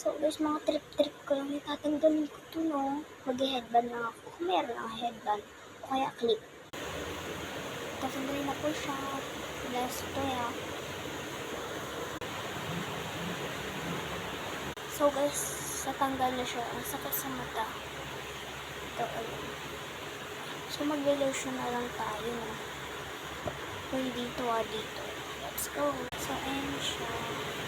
So guys, mga trip-trip ko lang, itatanggalin ko to, no? Mag-headband lang ako. Kung meron lang headband. O kaya clip. Tatanggalin na po siya. Last to ya. So guys, natanggal na siya. Ang sakit sa mata. Ito, ayun. So mag-lotion na lang tayo, no? Kung dito, dito. Let's go. So, ayun siya.